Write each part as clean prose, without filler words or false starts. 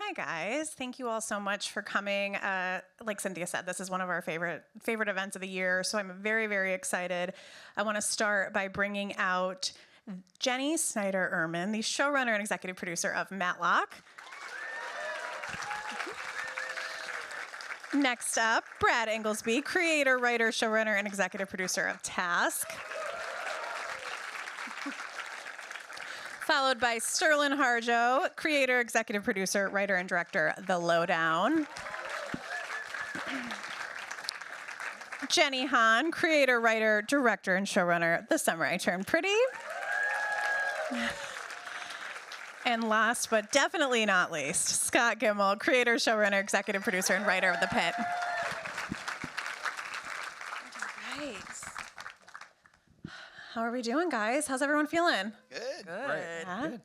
Hi guys, thank you all so much for coming. Like Cynthia said, this is one of our favorite events of the year, so I'm very, very excited. I want to start by bringing out Jennie Snyder Urman, the showrunner and executive producer of Matlock. Next up, Brad Ingelsby, creator, writer, showrunner, and executive producer of Task. Followed by Sterlin Harjo, creator, executive producer, writer, and director, The Lowdown. Jennie Hahn, creator, writer, director, and showrunner, The Summer I Turned Pretty. And last but definitely not least, Scott Gemmill, creator, showrunner, executive producer, and writer of The Pitt. How are we doing, guys? How's everyone feeling? Good. Right. Yeah? Good.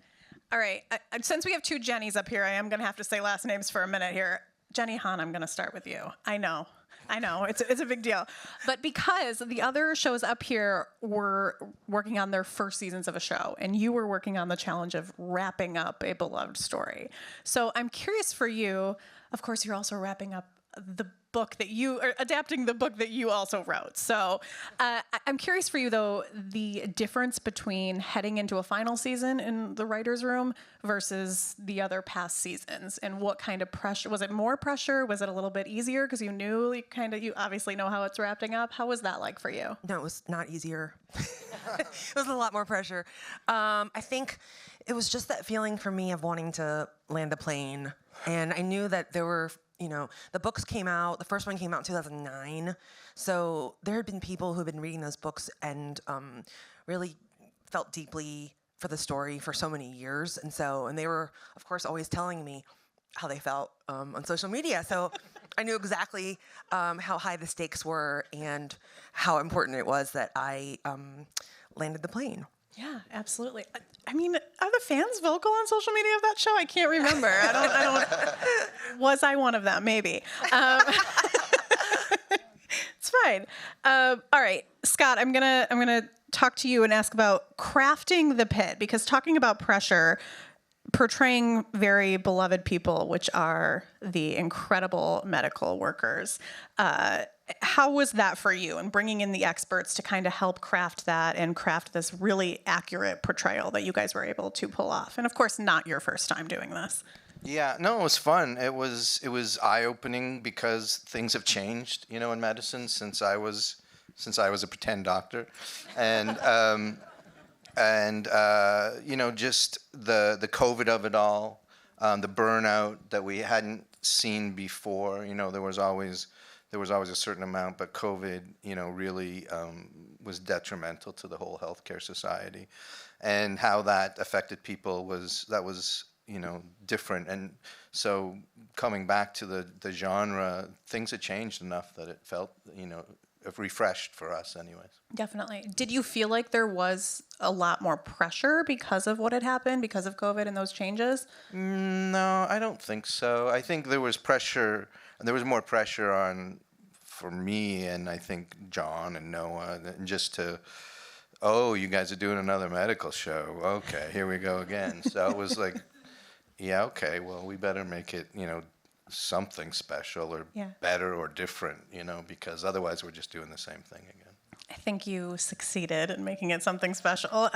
All right. Since we have two Jennies up here, I am going to have to say last names for a minute here. Jennie Hahn, I'm going to start with you. I know. It's a big deal. But because the other shows up here were working on their first seasons of a show, and you were working on the challenge of wrapping up a beloved story. So I'm curious for you, of course, you're also wrapping up the book that you are adapting the book that you also wrote. So I'm curious for you though, the difference between heading into a final season in the writer's room versus the other past seasons, and what kind of pressure, was it more pressure? Was it a little bit easier because you knew you obviously know how it's wrapping up? How was that like for you? No, it was not easier. It was a lot more pressure. I think it was just that feeling for me of wanting to land a plane. And I knew that there were, the books came out, the first one came out in 2009. So there had been people who had been reading those books and really felt deeply for the story for so many years. And they were, of course, always telling me how they felt on social media. So I knew exactly how high the stakes were and how important it was that I landed the plane. Yeah, absolutely. I mean, are the fans vocal on social media of that show? I can't remember. I don't. Was I one of them? Maybe. It's fine. All right, Scott. I'm gonna talk to you and ask about crafting the Pit, because talking about pressure, portraying very beloved people, which are the incredible medical workers. How was that for you, and bringing in the experts to kind of help craft that and craft this really accurate portrayal that you guys were able to pull off? And of course, not your first time doing this. Yeah, no, it was fun. It was eye-opening because things have changed, in medicine since I was a pretend doctor, and just the COVID of it all, the burnout that we hadn't seen before. There was always a certain amount, but COVID, really was detrimental to the whole healthcare society, and how that affected people was different. And so coming back to the genre, things had changed enough that it felt, refreshed for us anyways. Definitely. Did you feel like there was a lot more pressure because of what had happened, because of COVID and those changes? No, I don't think so. I think there was pressure. There was more pressure for me, and I think John and Noah, and just to, you guys are doing another medical show. Okay, here we go again. So it was like, yeah, okay, well, we better make it, something special or better or different, because otherwise we're just doing the same thing again. I think you succeeded in making it something special.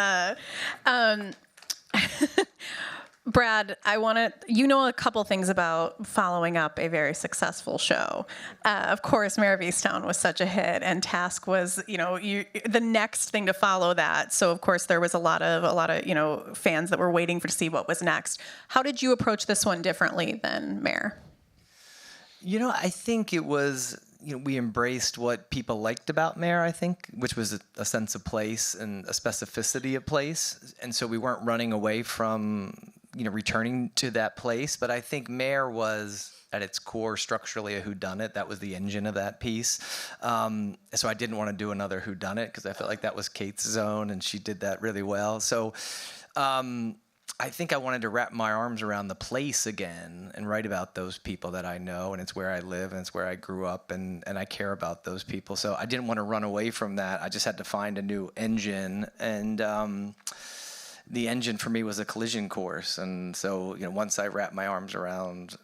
Brad, you know a couple things about following up a very successful show. Of course, Mare of Easttown was such a hit, and Task was, the next thing to follow that. So of course there was a lot of fans that were waiting to see what was next. How did you approach this one differently than Mare? I think it was, we embraced what people liked about Mare, I think, which was a sense of place and a specificity of place. And so we weren't running away from, returning to that place. But I think Mare was, at its core, structurally a whodunit. That was the engine of that piece. So I didn't want to do another whodunit because I felt like that was Kate's zone, and she did that really well. So I think I wanted to wrap my arms around the place again and write about those people that I know, and it's where I live, and it's where I grew up, and I care about those people. So I didn't want to run away from that. I just had to find a new engine, and the engine for me was a collision course. And so, once I wrapped my arms around,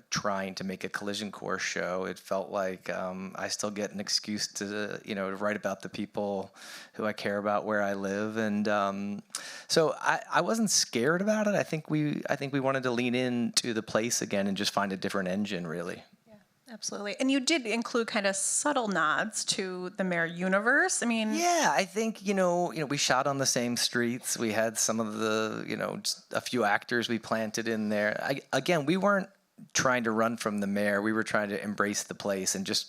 trying to make a collision course show, it felt like I still get an excuse to, to write about the people who I care about where I live. And so I wasn't scared about it. I think we wanted to lean into the place again and just find a different engine, really. Absolutely. And you did include kind of subtle nods to the Mare universe. I mean... Yeah, I think, we shot on the same streets. We had some of the, just a few actors we planted in there. Again, we weren't trying to run from the Mare. We were trying to embrace the place and just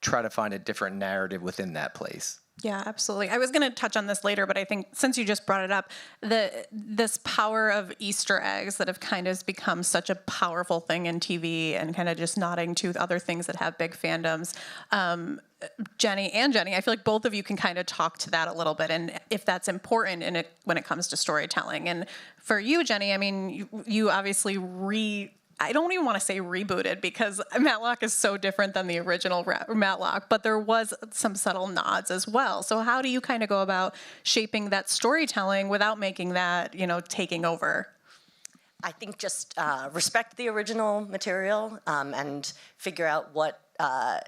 try to find a different narrative within that place. Yeah, absolutely. I was going to touch on this later, but I think since you just brought it up, this power of Easter eggs that have kind of become such a powerful thing in TV and kind of just nodding to other things that have big fandoms. Jennie, I feel like both of you can kind of talk to that a little bit and if that's important when it comes to storytelling. And for you, Jennie, I mean, you obviously I don't even want to say rebooted because Matlock is so different than the original Matlock, but there was some subtle nods as well. So how do you kind of go about shaping that storytelling without making that, taking over? I think just respect the original material and figure out what are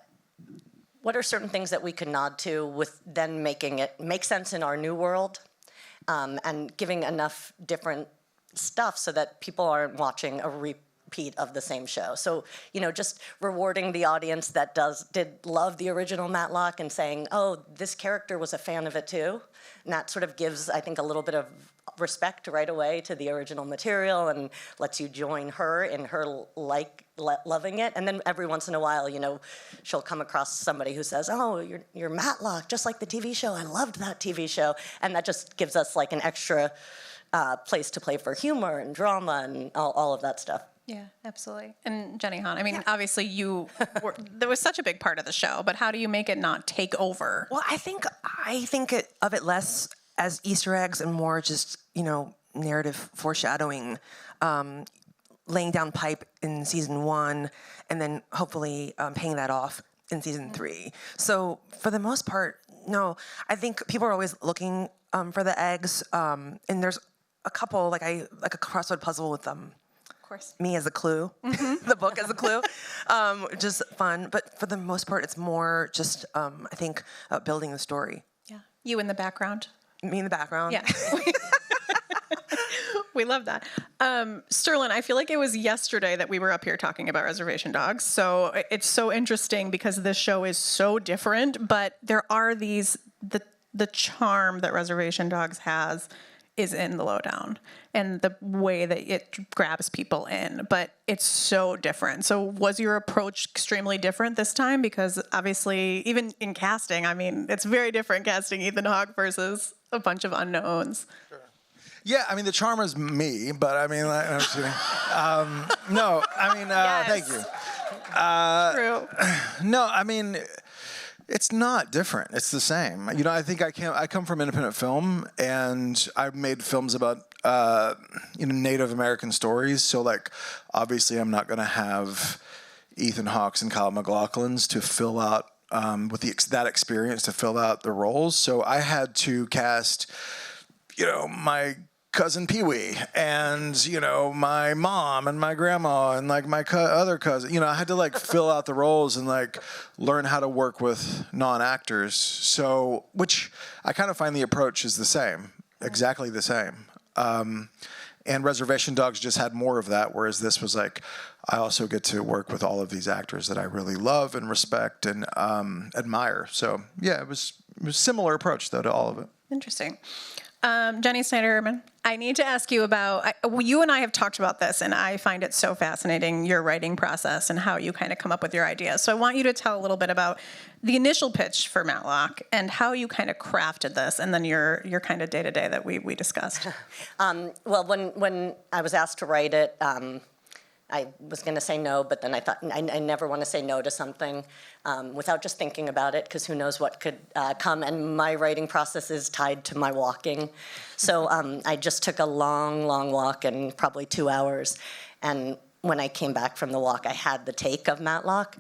certain things that we could nod to with then making it make sense in our new world and giving enough different stuff so that people aren't watching a repeat of the same show. So, just rewarding the audience that did love the original Matlock and saying, oh, this character was a fan of it too. And that sort of gives, I think, a little bit of respect right away to the original material and lets you join her in her loving it. And then every once in a while, she'll come across somebody who says, oh, you're Matlock, just like the TV show. I loved that TV show. And that just gives us like an extra place to play for humor and drama and all of that stuff. Yeah, absolutely. And Jennie Hahn, I mean, obviously there was such a big part of the show, but how do you make it not take over? Well, I think of it less as Easter eggs and more just, narrative foreshadowing, laying down pipe in season 1 and then hopefully paying that off in season 3. So for the most part, no, I think people are always looking for the eggs. And there's a couple, like a crossword puzzle with me as a clue, the book as a clue, just fun. But for the most part, it's more just, I think, building the story. Yeah. You in the background. Me in the background. Yeah. We love that. Sterlin, I feel like it was yesterday that we were up here talking about Reservation Dogs. So it's so interesting because this show is so different, but there are the charm that Reservation Dogs has is in the Lowdown and the way that it grabs people in, but it's so different. So was your approach extremely different this time? Because obviously, even in casting, I mean, it's very different casting Ethan Hawke versus a bunch of unknowns. Sure. Yeah, I mean, the charm is me, but I mean, I'm just kidding. No, I mean, Yes. Thank you. True. No, I mean, it's not different. It's the same. I think I come from independent film, and I've made films about Native American stories. So, like, obviously, I'm not going to have Ethan Hawke's and Kyle MacLachlan's to fill out with that experience to fill out the roles. So I had to cast, my cousin Pee-wee and, my mom and my grandma and like my other cousin, I had to like fill out the roles and like learn how to work with non-actors. So, which I kind of find the approach is the same, exactly the same. And Reservation Dogs just had more of that, whereas this was like, I also get to work with all of these actors that I really love and respect and admire. So yeah, it was a similar approach though to all of it. Interesting. Jennie, Snyder, Urman, I need to ask you about, you and I have talked about this, and I find it so fascinating, your writing process and how you kind of come up with your ideas. So I want you to tell a little bit about the initial pitch for Matlock and how you kind of crafted this, and then your kind of day-to-day that we discussed. Well, when I was asked to write it, I was going to say no, but then I thought I never want to say no to something without just thinking about it, because who knows what could come. And my writing process is tied to my walking. So I just took a long, long walk, and probably 2 hours, and when I came back from the walk, I had the take of Matlock.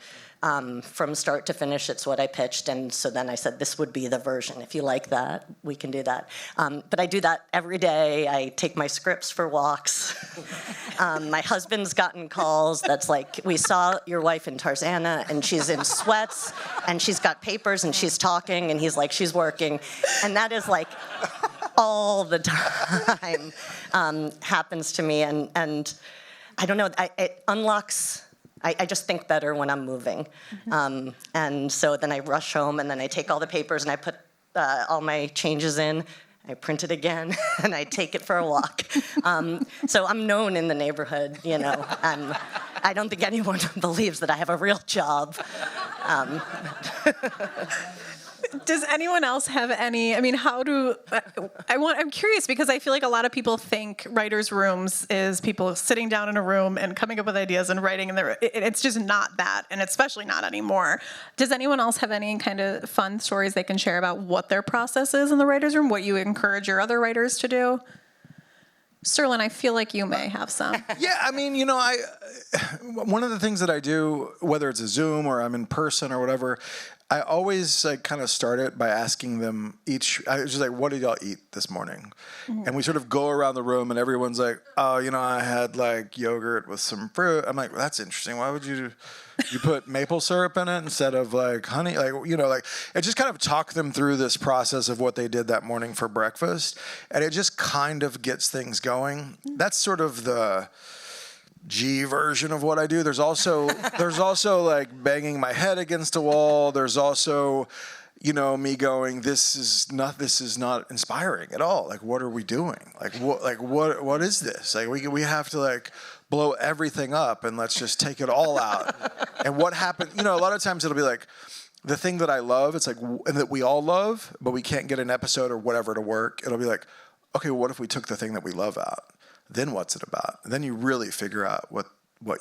From start to finish, it's what I pitched, and so then I said, this would be the version. If you like that, we can do that. But I do that every day. I take my scripts for walks. My husband's gotten calls that's like, we saw your wife in Tarzana, and she's in sweats, and she's got papers, and she's talking, and he's like, she's working. And that is like all the time happens to me, and I don't know, it unlocks. I just think better when I'm moving. And so then I rush home, and then I take all the papers, and I put all my changes in. I print it again, and I take it for a walk. So I'm known in the neighborhood, you know. I don't think anyone believes that I have a real job. Does anyone else have any? I mean, I'm curious because I feel like a lot of people think writers' rooms is people sitting down in a room and coming up with ideas and writing, and it's just not that, and especially not anymore. Does anyone else have any kind of fun stories they can share about what their process is in the writers' room? What you encourage your other writers to do? Sterlin, I feel like you may have some. Yeah, I mean, you know, one of the things that I do, whether it's a Zoom or I'm in person or whatever, I always like kind of start it by asking them each. I was just like, "What did y'all eat this morning?" And we sort of go around the room, and everyone's like, "Oh, you know, I had like yogurt with some fruit." I'm like, well, "That's interesting. Why would you put maple syrup in it instead of like honey?" Like, you know, like it just kind of talk them through this process of what they did that morning for breakfast, and it just kind of gets things going. That's sort of the G version of what I do. There's also like banging my head against a wall. There's also, you know, me going, this is not inspiring at all. Like, what are we doing? What is this? Like, we have to like blow everything up and let's just take it all out. And what happened? You know, a lot of times it'll be like the thing that I love. It's like, and that we all love, but we can't get an episode or whatever to work. It'll be like, okay, what if we took the thing that we love out? Then what's it about? And then you really figure out what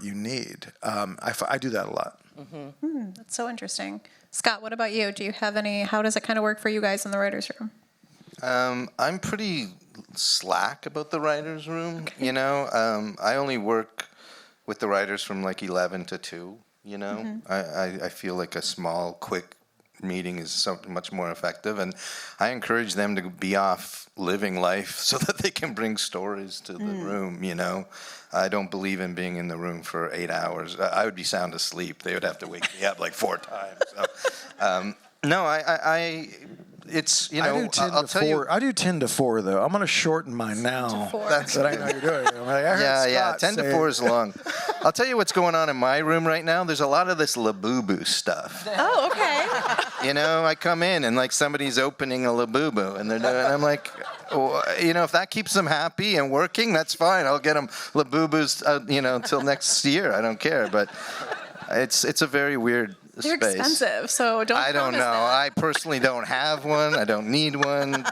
you need. I do that a lot. That's so interesting. Scott, what about you? Do you have any? How does it kind of work for you guys in the writers' room? I'm pretty slack about the writers' room. Okay. You know, I only work with the writers from like 11 to 2. You know, I feel like a small, quick meeting is something much more effective, and I encourage them to be off living life so that they can bring stories to the room. You know, I don't believe in being in the room for 8 hours. I would be sound asleep. They would have to wake me up like 4 times. So, no, it's, you know, I'll tell you. I do 10 to 4 though. I'm gonna shorten mine now. That's what I know you're doing. I'm like, I heard Scott 10 to 4 is long. I'll tell you what's going on in my room right now. There's a lot of this Labubu stuff. Oh, okay. You know, I come in and like somebody's opening a Labubu, and I'm like, oh, you know, if that keeps them happy and working, that's fine. I'll get them Labubus, you know, until next year. I don't care, but it's a very weird They're space. Expensive, so don't. I don't know. That. I personally don't have one. I don't need one.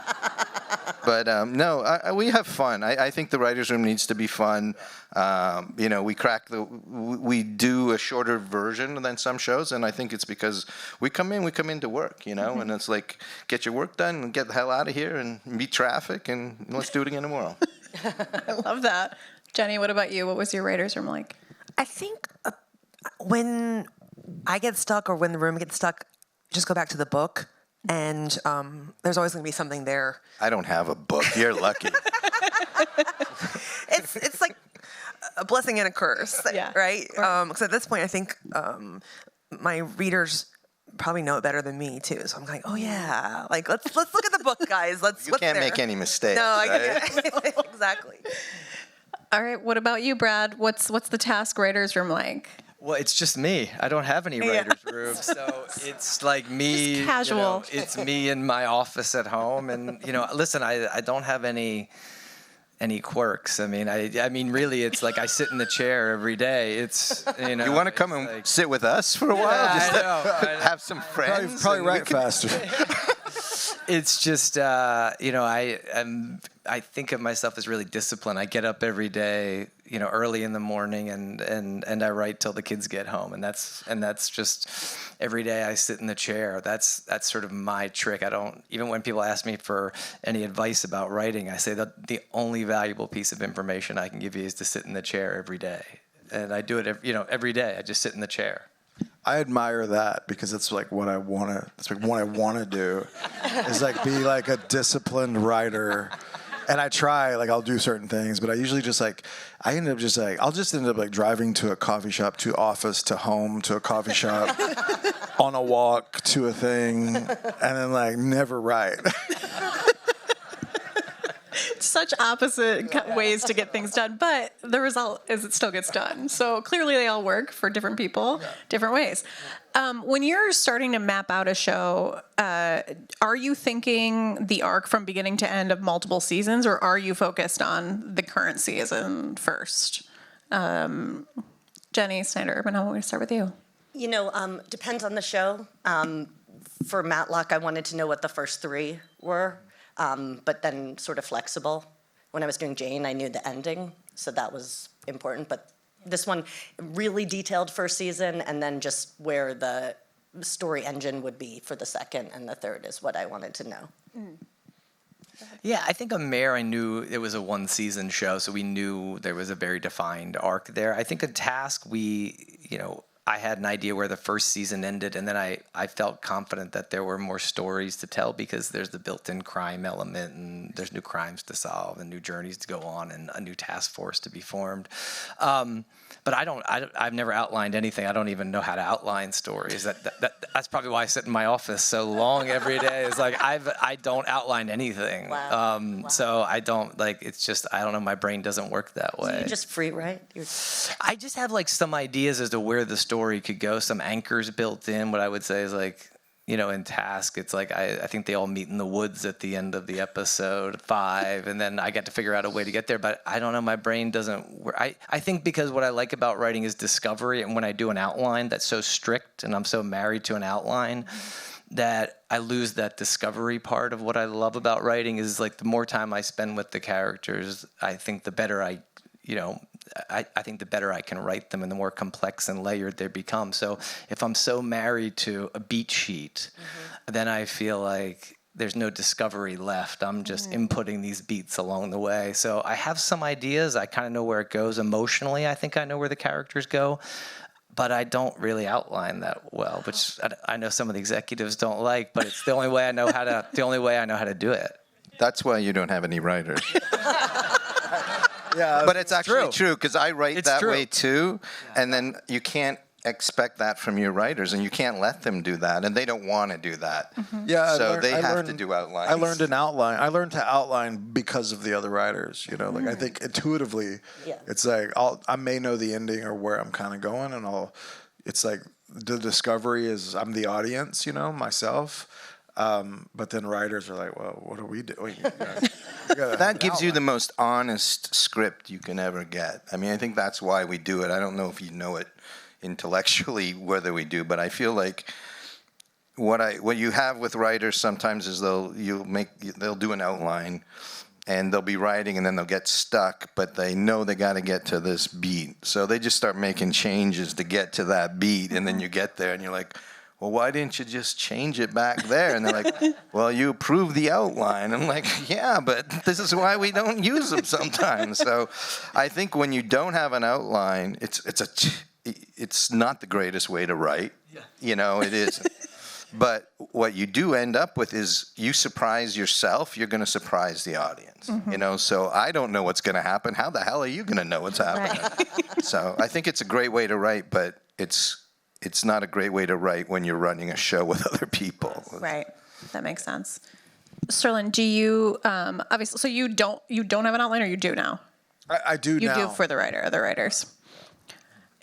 But no, we have fun. I think the writers' room needs to be fun. You know, we do a shorter version than some shows, and I think it's because we come in to work, you know, and it's like, get your work done and get the hell out of here and beat traffic, and let's do it again tomorrow. I love that. Jennie, what about you? What was your writers' room like? I think when I get stuck or when the room gets stuck, just go back to the book, and there's always going to be something there. I don't have a book. You're lucky. It's like a blessing and a curse, yeah. Right? Because at this point, I think my readers probably know it better than me too. So I'm like, oh yeah, like let's look at the book, guys. You can't make any mistakes. No, right? Exactly. All right. What about you, Brad? What's the task writers' room like? Well, it's just me. I don't have any writer's room, so it's like me. Just casual. You know, it's me in my office at home, and you know, listen, I don't have any quirks. I mean, really, it's like I sit in the chair every day. It's, you know. You want to come and like, sit with us for a while? Just I know. Have some friends. Probably write faster. It's just, you know, I think of myself as really disciplined. I get up every day, you know, early in the morning, and I write till the kids get home, and that's just every day I sit in the chair. That's sort of my trick. I don't, even when people ask me for any advice about writing, I say that the only valuable piece of information I can give you is to sit in the chair every day. and I do it every day. I just sit in the chair. I admire that because it's like what I want to. It's like what I want to do, is like be like a disciplined writer, and I try like I'll do certain things, but I usually just like I end up just like I'll just end up like driving to a coffee shop, to office, to home, to a coffee shop, on a walk to a thing, and then like never write. Such opposite ways to get things done, but the result is it still gets done. So clearly they all work for different people, different ways. When you're starting to map out a show, are you thinking the arc from beginning to end of multiple seasons, or are you focused on the current season first? Jennie, Snyder, Urman, how about we start with you? You know, depends on the show. For Matlock, I wanted to know what the first 3 were. But then sort of flexible. When I was doing Jane, I knew the ending, so that was important. But this one, really detailed first season, and then just where the story engine would be for the second and the third is what I wanted to know. Yeah, I think on Mare, I knew it was a 1-season show, so we knew there was a very defined arc there. I think a Task, I had an idea where the first season ended, and then I felt confident that there were more stories to tell because there's the built-in crime element, and there's new crimes to solve, and new journeys to go on, and a new task force to be formed. But I've never outlined anything. I don't even know how to outline stories. That's probably why I sit in my office so long every day. It's like I don't outline anything. Wow. So I don't it's just I don't know. My brain doesn't work that way. So you just free write? I just have some ideas as to where the story could go. Some anchors built in. What I would say is in Task, it's I think they all meet in the woods at the end of the episode 5, and then I get to figure out a way to get there. But I don't know, my brain doesn't work. I think because what I like about writing is discovery, and when I do an outline that's so strict, and I'm so married to an outline, that I lose that discovery part of what I love about writing is the more time I spend with the characters, I think the better I think the better I can write them and the more complex and layered they become. So if I'm so married to a beat sheet, then I feel like there's no discovery left. I'm just inputting these beats along the way. So I have some ideas. I kind of know where it goes emotionally. I think I know where the characters go, but I don't really outline that well, which I know some of the executives don't like, but it's the only way I know how to do it. That's why you don't have any writers. Yeah, but it's actually true because I write It's that true. way too, and then you can't expect that from your writers, and you can't let them do that, and they don't want to do that. Yeah, so they have to do outlines. I learned I learned to outline because of the other writers. I think intuitively, it's I may know the ending or where I'm kind of going, and it's the discovery is I'm the audience, myself. But then writers are like, well, what are we doing? That gives you the most honest script you can ever get. I mean, I think that's why we do it. I don't know if you know it intellectually whether we do, but I feel like what you have with writers sometimes is they'll do an outline and they'll be writing and then they'll get stuck, but they know they got to get to this beat. So they just start making changes to get to that beat, and then you get there and you're like, well, why didn't you just change it back there? And they're like, well, you approved the outline. I'm like, yeah, but this is why we don't use them sometimes. So I think when you don't have an outline, it's not the greatest way to write. Yeah. It isn't. But what you do end up with is you surprise yourself, you're going to surprise the audience. So I don't know what's going to happen. How the hell are you going to know what's happening? Right. So I think it's a great way to write, but it's not a great way to write when you're running a show with other people. Right. That makes sense. Sterlin, do you obviously? So you don't have an outline, or you do now? I do now. You do for the writers.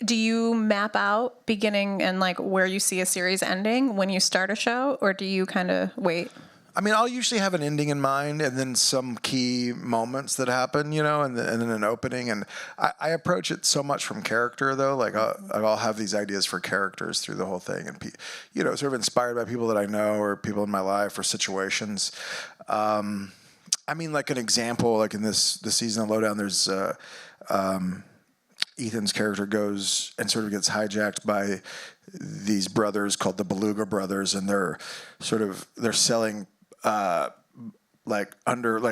Do you map out beginning and where you see a series ending when you start a show, or do you kind of wait? I mean, I'll usually have an ending in mind and then some key moments that happen, and then an opening. And I approach it so much from character, though. I'll have these ideas for characters through the whole thing, and sort of inspired by people that I know or people in my life or situations. I mean, an example, in this season of Lowdown, there's Ethan's character goes and sort of gets hijacked by these brothers called the Beluga Brothers, and they're selling under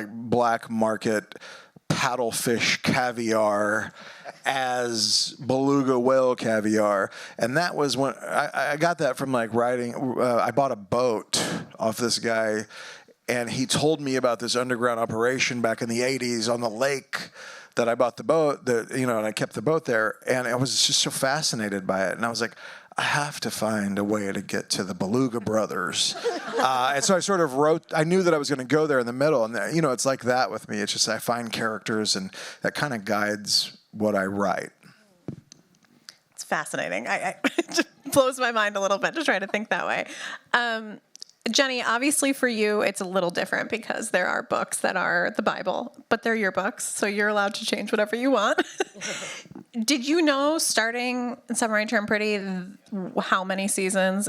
black market paddlefish caviar as beluga whale caviar. And that was when I got that from like riding. I bought a boat off this guy, and he told me about this underground operation back in the 80s on the lake that I bought the boat, and I kept the boat there. And I was just so fascinated by it. And I was like, I have to find a way to get to the Beluga Brothers. And so I sort of I knew that I was going to go there in the middle. And, it's like that with me. It's just I find characters, and that kind of guides what I write. It's fascinating. It just blows my mind a little bit to try to think that way. Jennie, obviously for you, it's a little different because there are books that are the Bible, but they're your books, so you're allowed to change whatever you want. Did you know, starting in Submarine Turned Pretty, how many seasons?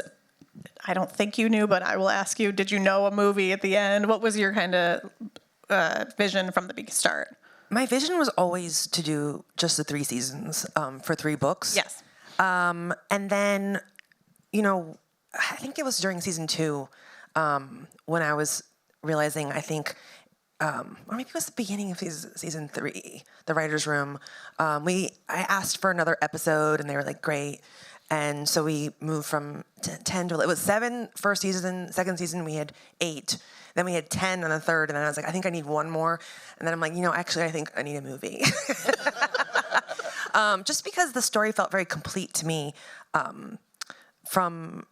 I don't think you knew, but I will ask you, did you know a movie at the end? What was your kind of vision from the start? My vision was always to do just the 3 seasons for 3 books. Yes. And then, I think it was during season 2 when I was realizing, I think, or maybe it was the beginning of season 3, the writer's room. I asked for another episode, and they were like, great. And so we moved from 10 to, it was 7 first season, second season we had 8. Then we had 10 on the third, and then I was like, I think I need one more. And then I'm like, actually, I think I need a movie. Just because the story felt very complete to me from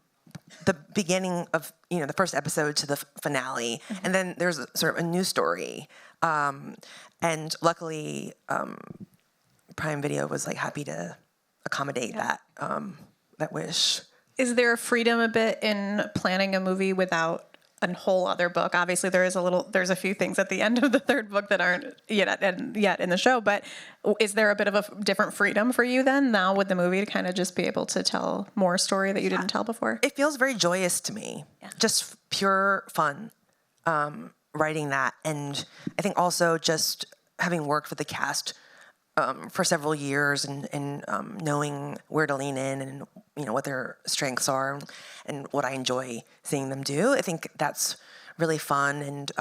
the beginning of, the first episode to the finale. Mm-hmm. And then there's sort of a new story. And luckily, Prime Video was like happy to accommodate that wish. Is there a freedom a bit in planning a movie without a whole other book? Obviously, there's a few things at the end of the third book that aren't yet in the show, but is there a bit of a different freedom for you then now with the movie to kind of just be able to tell more story that you didn't tell before? It feels very joyous to me. Yeah. Just pure fun writing that. And I think also just having worked with the cast for several years and knowing where to lean in and what their strengths are and what I enjoy seeing them do. I think that's really fun, and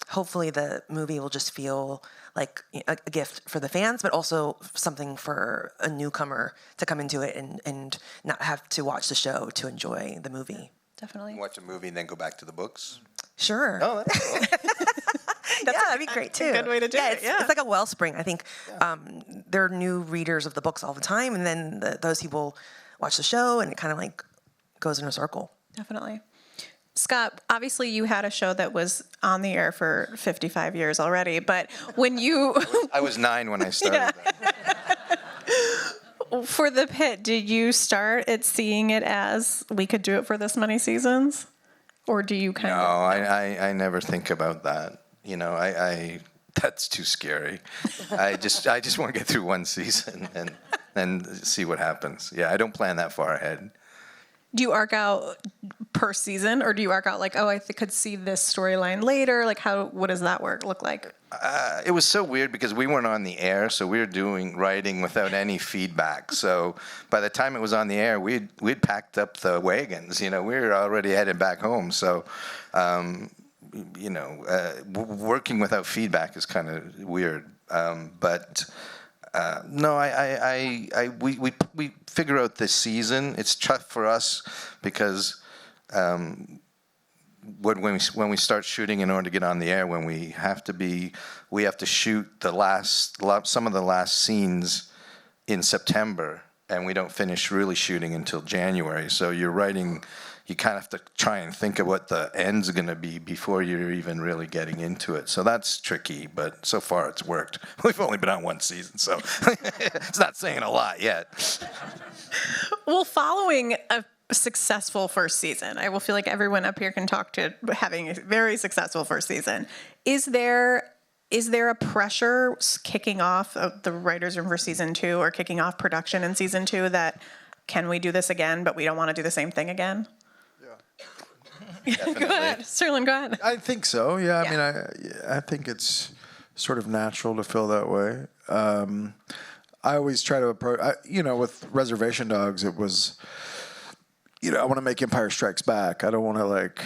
hopefully the movie will just feel like a gift for the fans, but also something for a newcomer to come into it and not have to watch the show to enjoy the movie. Definitely. Watch a movie and then go back to the books? Sure. Oh, that's cool. That'd be great too. Good way to do it. It's like a wellspring. I think there are new readers of the books all the time, and then those people watch the show, and it kind of like goes in a circle. Definitely. Scott, obviously you had a show that was on the air for 55 years already, but when you... I was 9 when I started. For the Pitt, did you start at seeing it as we could do it for this many seasons? Or do you kind of... No, I never think about that. That's too scary. I just want to get through one season and see what happens. Yeah, I don't plan that far ahead. Do you arc out per season, or do you arc out like, I could see this storyline later? Like, what does that look like? It was so weird because we weren't on the air, so we were writing without any feedback. So by the time it was on the air, we'd packed up the wagons. We were already headed back home. So, working without feedback is kind of weird. No, we figure out this season. It's tough for us because when we start shooting in order to get on the air, we have to shoot some of the last scenes in September, and we don't finish really shooting until January. So you're writing. You kind of have to try and think of what the end's going to be before you're even really getting into it. So that's tricky, but so far it's worked. We've only been on one season, so it's not saying a lot yet. Well, following a successful first season, I will feel like everyone up here can talk to having a very successful first season. Is there a pressure kicking off of the writer's room for season 2 or kicking off production in season 2 that can we do this again, but we don't want to do the same thing again? Go ahead. Sterlin, go ahead. I think so, yeah. I mean, I think it's sort of natural to feel that way. I always try to approach, with Reservation Dogs, it was, I want to make Empire Strikes Back. I don't want to like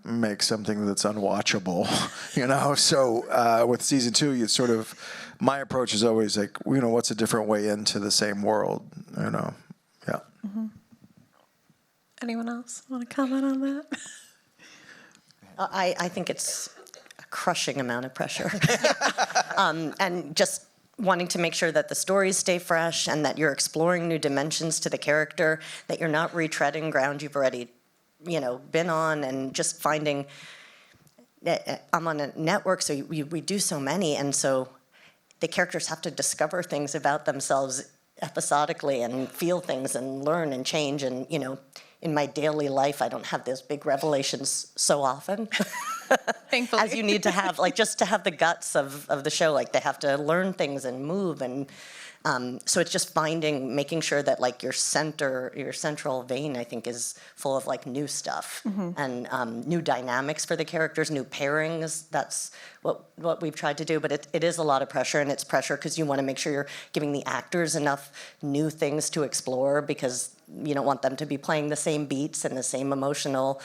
make something that's unwatchable, So with season 2, you sort of, my approach is always like, what's a different way into the same world, Yeah. Mm-hmm. Anyone else want to comment on that? I think it's a crushing amount of pressure. And just wanting to make sure that the stories stay fresh and that you're exploring new dimensions to the character, that you're not retreading ground you've already, been on, and just finding. I'm on a network, so we do so many, and so the characters have to discover things about themselves episodically and feel things and learn and change. And, in my daily life, I don't have those big revelations so often. Thankfully. As you need to have, just to have the guts of the show, they have to learn things and move. And so it's just making sure that, your central vein, I think, is full of, new stuff. Mm-hmm. And new dynamics for the characters, new pairings. That's what we've tried to do. But it is a lot of pressure, and it's pressure because you want to make sure you're giving the actors enough new things to explore, because you don't want them to be playing the same beats and the same emotional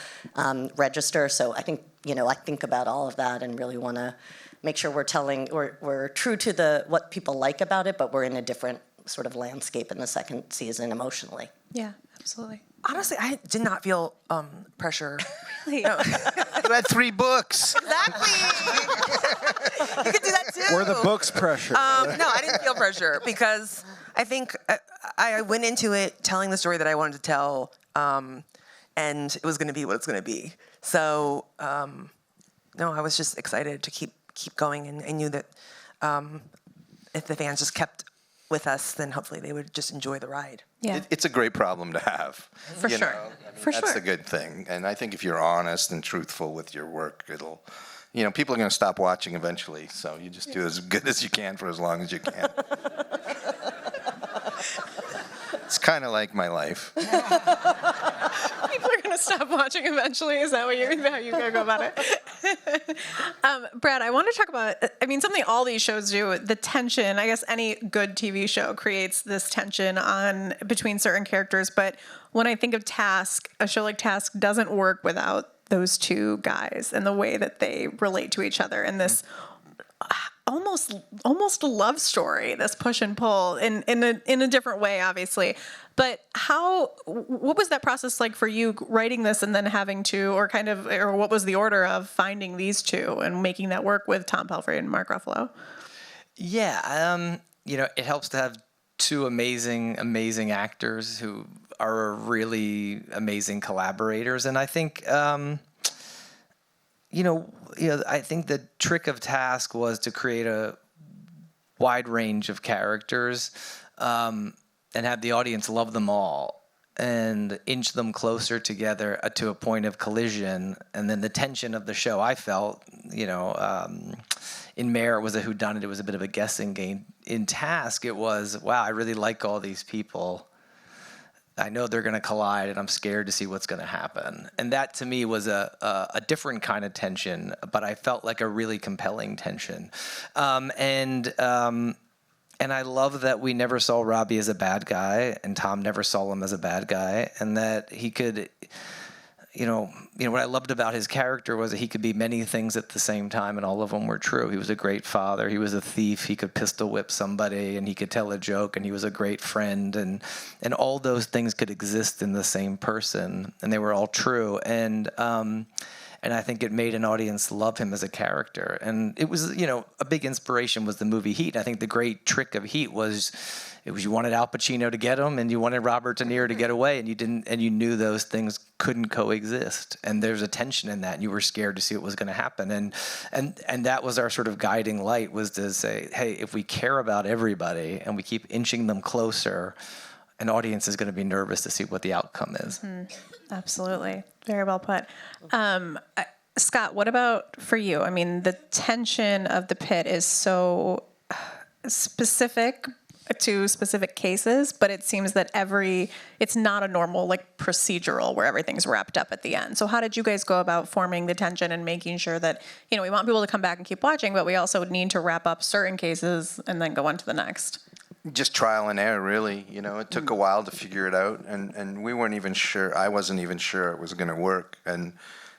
register. So I think, I think about all of that and really want to make sure we're true to what people like about it, but we're in a different sort of landscape in the second season emotionally. Yeah, absolutely. Honestly, I did not feel pressure. Really? No. You had 3 books. Exactly. You could do that too. Or the book's pressure. No, I didn't feel pressure because I think I went into it telling the story that I wanted to tell, and it was going to be what it's going to be. So, no, I was just excited to keep going, and I knew that if the fans just kept with us, then hopefully they would just enjoy the ride. Yeah. It's a great problem to have. For sure. For that's sure. the good thing. And I think if you're honest and truthful with your work, it'll, people are going to stop watching eventually. So you just do as good as you can for as long as you can. It's kind of like my life. People are going to stop watching eventually. Is that how you're going to go about it? Brad, I want to talk about, something all these shows do, the tension. I guess any good TV show creates this tension between certain characters. But when I think of Task, a show like Task doesn't work without those two guys and the way that they relate to each other and this almost a love story, this push and pull in a different way, obviously. But what was that process like for you writing this and then having to, or what was the order of finding these two and making that work with Tom Pelphrey and Mark Ruffalo? Yeah, it helps to have two amazing actors who are really amazing collaborators, and I think. I think the trick of Task was to create a wide range of characters and have the audience love them all and inch them closer together to a point of collision. And then the tension of the show, I felt, in Mare, it was a whodunit. It was a bit of a guessing game. In Task, it was, wow, I really like all these people. I know they're going to collide, and I'm scared to see what's going to happen. And that, to me, was a different kind of tension, but I felt like a really compelling tension. And I love that we never saw Robbie as a bad guy, and Tom never saw him as a bad guy, and that he could... what I loved about his character was that he could be many things at the same time, and all of them were true. He was a great father. He was a thief. He could pistol whip somebody, and he could tell a joke, and he was a great friend, and all those things could exist in the same person, and they were all true. And I think it made an audience love him as a character. And it was, a big inspiration was the movie Heat. I think the great trick of Heat was you wanted Al Pacino to get him, and you wanted Robert De Niro to get away, and you knew those things couldn't coexist. And there's a tension in that, and you were scared to see what was going to happen. And that was our sort of guiding light, was to say, hey, if we care about everybody and we keep inching them closer, an audience is going to be nervous to see what the outcome is. Mm-hmm. Absolutely. Very well put. Scott, what about for you? The tension of the pit is so specific to specific cases, but it seems that it's not a normal procedural where everything's wrapped up at the end. So how did you guys go about forming the tension and making sure that, we want people to come back and keep watching, but we also need to wrap up certain cases and then go on to the next? just trial and error, really. You know, it took a while to figure it out, and we weren't even sure. I wasn't even sure it was going to work, and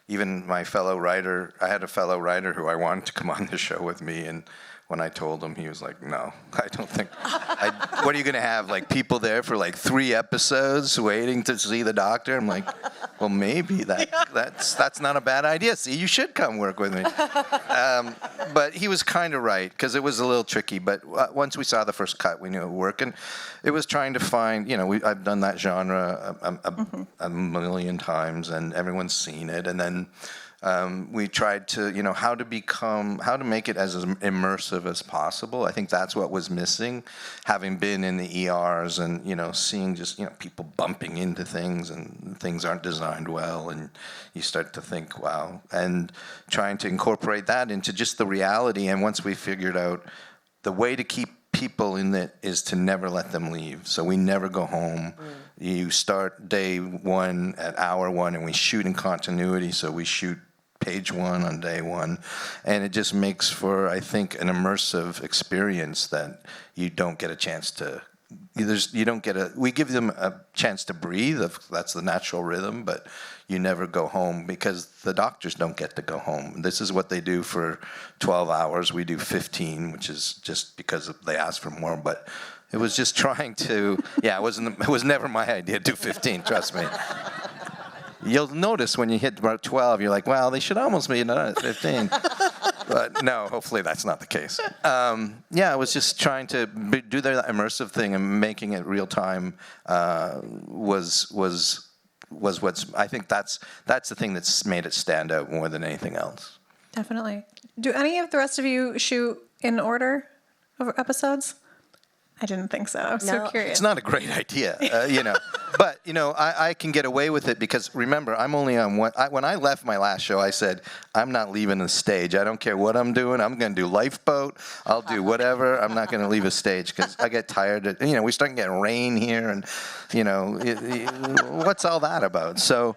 even my fellow writer, I had a fellow writer who I wanted to come on the show with me, and when I told him, he was like, "No, I don't think. What are you going to have, like people there for like 3 episodes waiting to see the doctor?" I'm like, "Well, maybe that's not a bad idea. See, you should come work with me." But he was kind of right, because it was a little tricky. But once we saw the first cut, we knew it would work, and it was trying to find. You know, I've done that genre a million times, and everyone's seen it, and then. We tried to, you know, how to make it as immersive as possible. I think that's what was missing, having been in the ERs and, you know, seeing just, you know, people bumping into things and things aren't designed well, and you start to think, wow, and trying to incorporate that into just the reality. And once we figured out the way to keep people in it is to never let them leave. So we never go home. You start day 1 at hour 1, and we shoot in continuity. So we shoot page 1 on day 1, and it just makes for, I think, an immersive experience that you don't get a chance to. We give them a chance to breathe. That's the natural rhythm, but you never go home because the doctors don't get to go home. This is what they do for 12 hours. We do 15, which is just because they asked for more, but it was just trying to. Yeah, it was never my idea to do 15. Trust me. You'll notice when you hit about 12, you're like, well, they should almost be another 15. But no, hopefully that's not the case. Yeah, I was just trying to do that immersive thing, and making it real time was what's. I think that's the thing that's made it stand out more than anything else. Definitely. Do any of the rest of you shoot in order of episodes? I didn't think so. I'm so curious. It's not a great idea, you know. But, you know, I can get away with it because, remember, I'm only on one. When I left my last show, I said, I'm not leaving the stage. I don't care what I'm doing. I'm going to do Lifeboat. I'll do whatever. I'm not going to leave a stage because I get tired. You know, we start getting rain here, and, you know, what's all that about? So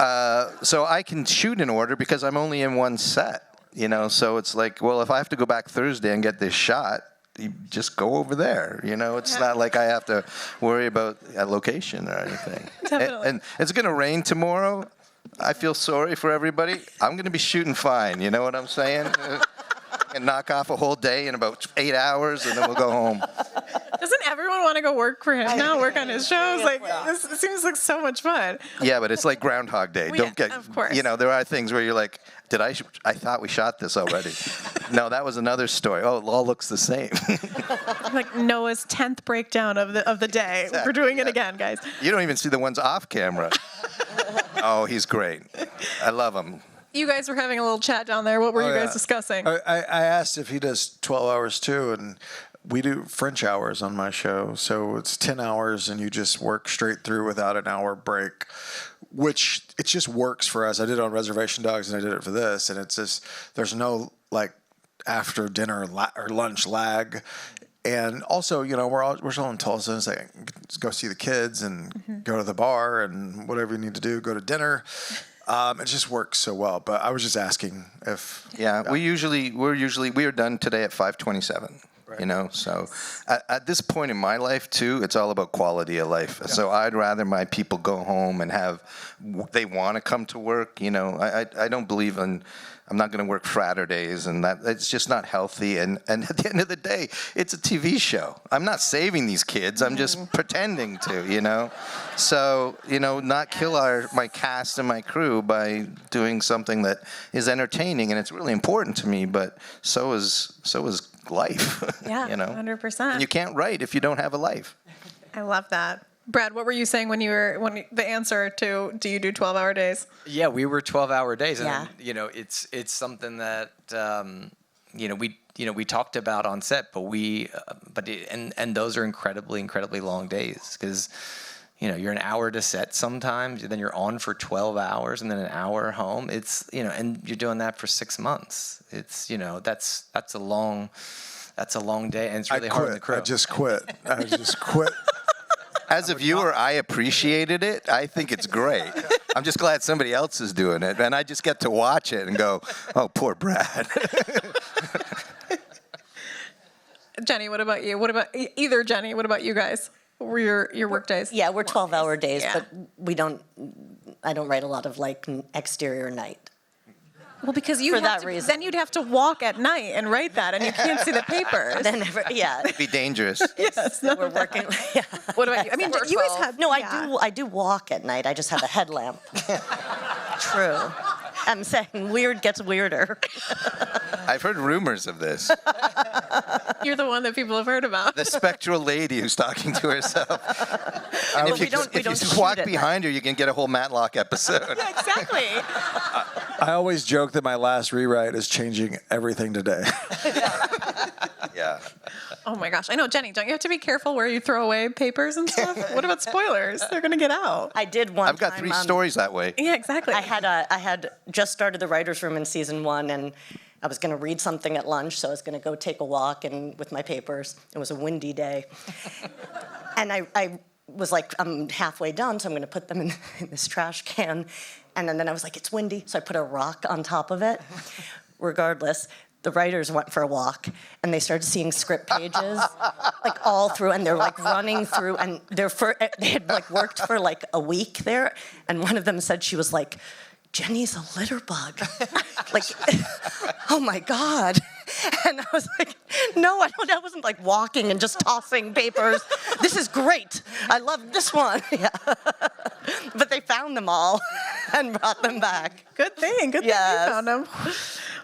I can shoot in order because I'm only in one set, you know. So it's like, well, if I have to go back Thursday and get this shot, you just go over there, you know. It's not like I have to worry about a location or anything. Definitely. And it's going to rain tomorrow. I feel sorry for everybody. I'm going to be shooting fine. You know what I'm saying? And knock off a whole day in about 8 hours, and then we'll go home. Doesn't everyone want to go work for him now? Work on his shows? Like, this seems like so much fun. Yeah, but it's like Groundhog Day. Well, yeah, of course. You know, there are things where you're like, I thought we shot this already. No, that was another story. Oh, it all looks the same. Like Noah's 10th breakdown of the day. Exactly. We're doing it again, guys. You don't even see the ones off camera. Oh, he's great. I love him. You guys were having a little chat down there. What were you guys discussing? I asked if he does 12 hours too, and we do French hours on my show. So it's 10 hours, and you just work straight through without an hour break, which it just works for us. I did it on Reservation Dogs, and I did it for this, and it's just, there's no like after dinner or lunch lag. And also, you know, we're still in Tulsa, and it's like, go see the kids and go to the bar and whatever you need to do, go to dinner. It just works so well. But I was just asking if. Yeah, we're done today at 5:27. Right. You know, so at this point in my life too, it's all about quality of life. Yeah. So I'd rather my people go home and they want to come to work. You know, I don't believe in. I'm not going to work Fraturdays, and that it's just not healthy. And at the end of the day, it's a TV show. I'm not saving these kids. I'm just pretending to, you know. So, you know, not kill my cast and my crew by doing something that is entertaining, and it's really important to me. But so is life. Yeah, you know, 100%. And you can't write if you don't have a life. I love that. Brad, what were you saying when the answer to do you do 12-hour days? Yeah, we were 12-hour days, and Yeah. you know, it's something that we talked about on set, but those are incredibly long days because you know you're an hour to set sometimes, then you're on for 12 hours, and then an hour home. It's and you're doing that for 6 months. It's that's a long day, and it's really hard on the crew. I just quit. As a viewer, I appreciated it. I think it's great. I'm just glad somebody else is doing it, and I just get to watch it and go, "Oh, poor Brad." Jennie, what about you? What about either Jennie? What about you guys? What were your work days? Yeah, we're 12-hour days, Yeah. but I don't write a lot of like exterior night. Well, because you For have that to, reason. then you'd have to walk at night and write that, and you can't see the papers. Then yeah, It'd be dangerous. Yes. we're working. Yeah. What about you? I mean, you guys have No, yeah. I do walk at night. I just have a headlamp. True. I'm saying weird gets weirder. I've heard rumors of this. You're the one that people have heard about. The spectral lady who's talking to herself. And if we you, don't- we if don't you shoot walk at behind her, you can get a whole Matlock episode. Yeah, exactly. I always joke that my last rewrite is changing everything today. Yeah. Oh my gosh. I know, Jennie, don't you have to be careful where you throw away papers and stuff? What about spoilers? They're going to get out. I did one. I've got time, 3 stories that way. Yeah, exactly. I had just started the writers' room in season 1, and I was going to read something at lunch, so I was going to go take a walk and with my papers. It was a windy day, and I was like, I'm halfway done, so I'm going to put them in this trash can, and then I was like, it's windy, so I put a rock on top of it. Regardless, the writers went for a walk, and they started seeing script pages, like all through, and they're like running through, and they had like worked for like a week there, and one of them said she was like, Jennie's a litter bug. Like, oh my God. And I was like, no, I wasn't like walking and just tossing papers. This is great. I love this one. Yeah. But they found them all and brought them back. Good thing. Good thing Yes. you found them.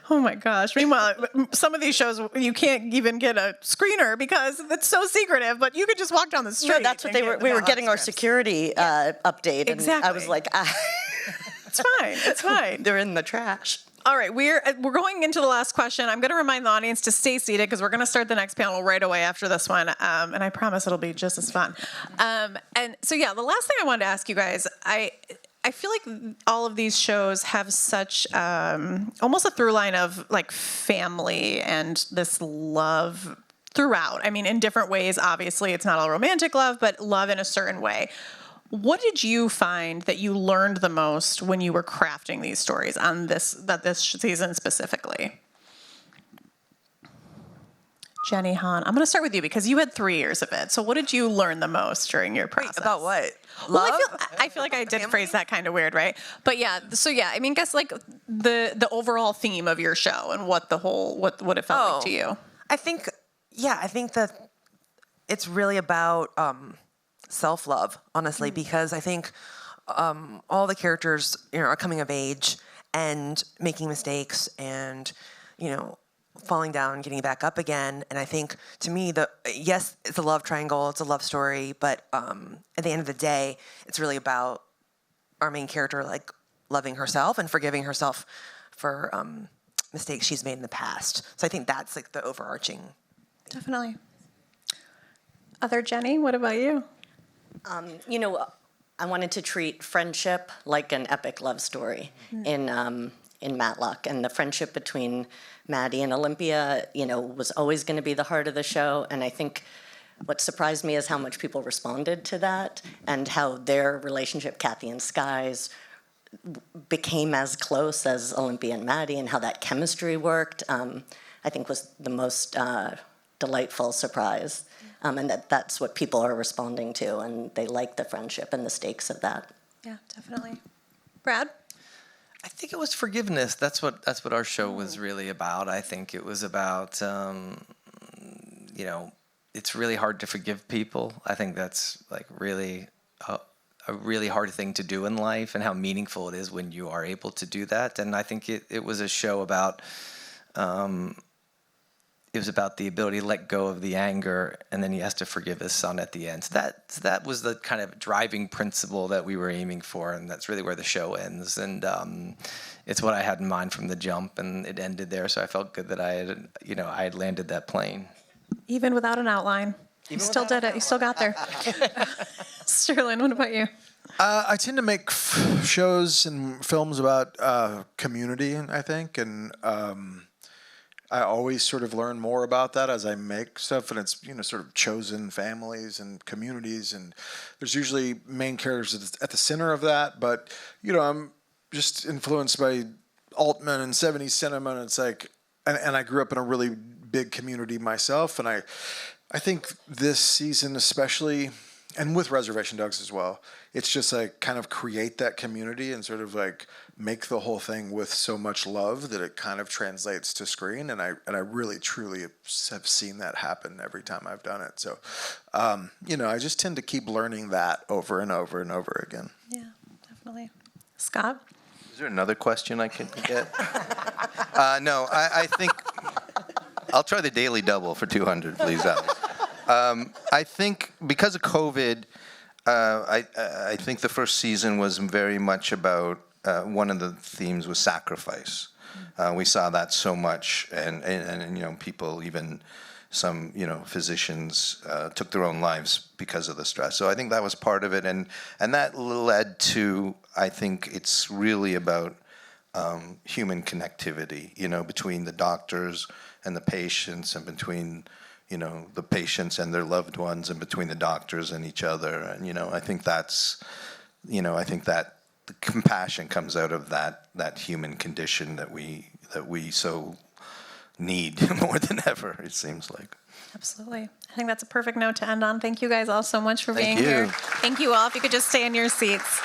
Oh my gosh. Meanwhile, some of these shows, you can't even get a screener because it's so secretive, but you could just walk down the street. No, that's what and we were get getting our scripts. security update. And I was Exactly. like, It's fine. It's fine. they're in the trash. All right, we're going into the last question. I'm going to remind the audience to stay seated because we're going to start the next panel right away after this one, and I promise it'll be just as fun. And so, yeah, the last thing I wanted to ask you guys, I feel like all of these shows have such almost a through line of like family and this love throughout. I mean, in different ways. Obviously, it's not all romantic love, but love in a certain way. What did you find that you learned the most when you were crafting these stories on this season specifically? Jennie, Han, I'm going to start with you because you had 3 years of it. So what did you learn the most during your process? About what? Well, Love? I feel like I did phrase that kind of weird, right? But yeah, so yeah, I mean, guess like the overall theme of your show and what the whole what it felt like to you. I think that it's really about self-love, honestly, because I think all the characters, are coming of age and making mistakes and, falling down, getting back up again. And I think to me, yes, it's a love triangle, it's a love story, but at the end of the day, it's really about our main character like loving herself and forgiving herself for mistakes she's made in the past. So I think that's like the overarching. Definitely. Other Jennie, what about you? I wanted to treat friendship like an epic love story in Matlock, and the friendship between Maddie and Olympia, was always going to be the heart of the show. And I think what surprised me is how much people responded to that and how their relationship, Kathy and Sky's, became as close as Olympia and Maddie, and how that chemistry worked. I think was the most delightful surprise. And that's what people are responding to, and they like the friendship and the stakes of that. Yeah, definitely. Brad? I think it was forgiveness. That's what our show was really about. I think it was about, it's really hard to forgive people. I think that's like really a really hard thing to do in life, and how meaningful it is when you are able to do that. And I think it was a show about, it was about the ability to let go of the anger, and then he has to forgive his son at the end. So that was the kind of driving principle that we were aiming for, and that's really where the show ends. And it's what I had in mind from the jump, and it ended there. So I felt good that I had landed that plane. Even without an outline. You still did it. You still got there. Sterlin, what about you? I tend to make shows and films about community, I think, and I always sort of learn more about that as I make stuff, and it's sort of chosen families and communities, and there's usually main characters at the center of that. But I'm just influenced by Altman and 70s cinema, and it's like, and I grew up in a really big community myself, and I think this season especially, and with Reservation Dogs as well, it's just like kind of create that community and sort of like make the whole thing with so much love that it kind of translates to screen. And I really truly have seen that happen every time I've done it. So, I just tend to keep learning that over and over and over again. Yeah, definitely. Scott? Is there another question I can get? No, I think I'll try the daily double for 200, please, Alex. I think because of COVID, I think the first season was very much about one of the themes was sacrifice. We saw that so much, and people, even some physicians took their own lives because of the stress. So I think that was part of it, and that led to, I think it's really about human connectivity, between the doctors and the patients, and between the patients and their loved ones, and between the doctors and each other. And I think that's I think that the compassion comes out of that human condition that we so need more than ever, it seems like. Absolutely. I think that's a perfect note to end on. Thank you guys all so much for being you. here. Thank you all. If you could just stay in your seats.